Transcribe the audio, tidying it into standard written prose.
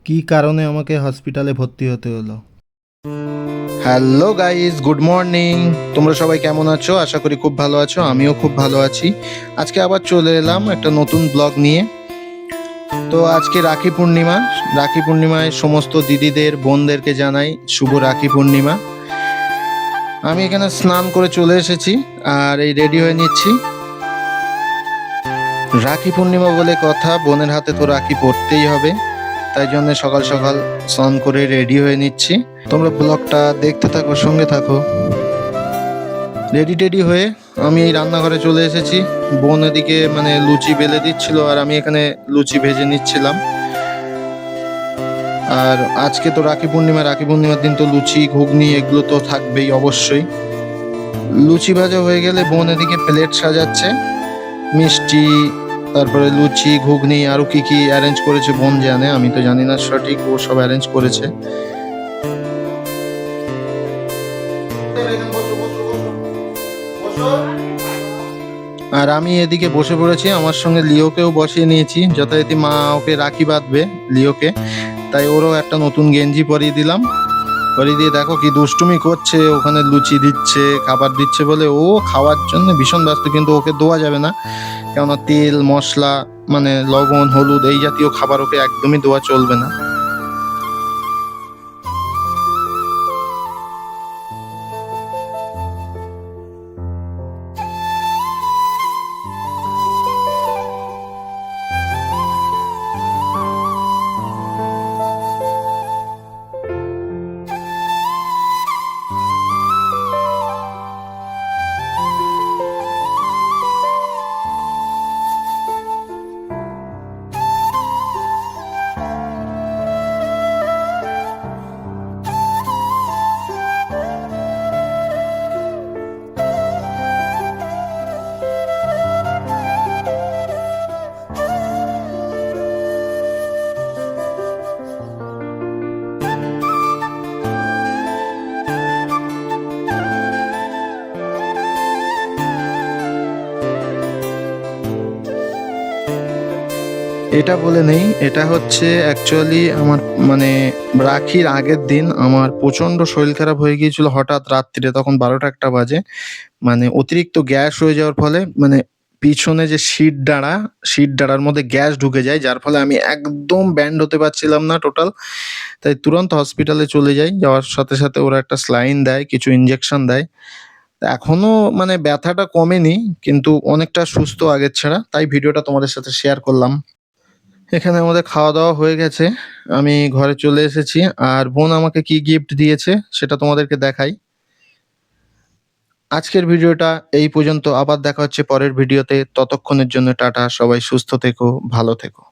কী কারণে আমাকে হসপিটালে ভর্তি হতে হলো। Hello guys, good morning. তোমরা সবাই কেমন আছো? আশা করি খুব ভালো আছো। আমিও খুব ভালো আছি। আজকে আবার চলে এলাম একটা নতুন ব্লগ নিয়ে। তো আজকে রাখি পূর্ণিমা। রাখি পূর্ণিমায় সমস্ত দিদিদের বোনদেরকে জানাই শুভ রাখি পূর্ণিমা। আমি এখানে স্নান করে চলে এসেছি আর এই রেডি হয়ে নিচ্ছি। রাখি পূর্ণিমা বলে কথা, বোনের হাতে তো রাখি পরতেই হবে, তাই জন্য সকাল সকাল স্নান করে রেডি হয়ে নিচ্ছি। তোমরা ব্লগটা দেখতে থাকো, সঙ্গে থাকো। রেডি টেডি হয়ে আমি এই রান্নাঘরে চলে এসেছি। বোন এদিকে লুচি বেলে দিচ্ছিল আর আমি এখানে লুচি ভেজে নিচ্ছিলাম। আর আজকে তো রাখি পূর্ণিমা, রাখি পূর্ণিমার দিন তো লুচি ঘুগনি এগুলো তো থাকবেই অবশ্যই। লুচি ভাজা হয়ে গেলে বোন এদিকে প্লেট সাজাচ্ছে, মিষ্টি, তারপরে লুচি ঘুগনি আরো কি কি অ্যারেঞ্জ করেছে বোন জানে, আমি তো জানি না সঠিক, ও সব অ্যারেঞ্জ করেছে। আর আমি এদিকে বসে পড়েছি, আমার সঙ্গে লিওকেও বসিয়ে নিয়েছি, যথারীতি মা ওকে রাখি বাঁধবে লিওকে, তাই ওরও একটা নতুন গেঞ্জি পরিয়ে দিলাম। পরিয়ে দিয়ে দেখো কি দুষ্টুমি করছে, ওখানে লুচি দিচ্ছে খাবার দিচ্ছে বলে ও খাওয়ার জন্য ভীষণ ব্যস্ত, কিন্তু ওকে দেওয়া যাবে না, কেননা তেল মশলা লবণ হলুদ এই জাতীয় খাবার ওকে একদমই দেওয়া চলবে না। এটা বলে নেই, এটা হচ্ছে অ্যাকচুয়ালি আমার মানে রাখির আগের দিন আমার প্রচন্ড শরীর খারাপ হয়ে গিয়েছিল হঠাৎ রাত্রিরে, তখন ১২টা ১টা বাজে। অতিরিক্ত গ্যাস হয়ে যাওয়ার ফলে পিছনে যে শির দাঁড়ার মধ্যে গ্যাস ঢুকে যায়, যার ফলে আমি একদম ব্যান্ড হতে পারছিলাম না টোটাল। তাই তুরন্ত হসপিটালে চলে যাই। যাওয়ার সাথে সাথে ওরা একটা স্যালাইন দেয়, কিছু ইনজেকশন দেয়। এখনো ব্যথাটা কমেনি, কিন্তু অনেকটা সুস্থ আগের ছাড়া। তাই ভিডিওটা তোমাদের সাথে শেয়ার করলাম। এখানে আমাদের খাওয়া-দাওয়া হয়ে গেছে। আমি ঘরে চলে এসেছি। আর বোন আমাকে কি গিফট দিয়েছে সেটা তোমাদেরকে দেখাই। আজকের ভিডিওটা এই পর্যন্ত। আবার দেখা হচ্ছে পরের ভিডিওতে। ততক্ষণের জন্য টাটা। সবাই সুস্থ থেকো, ভালো থেকো।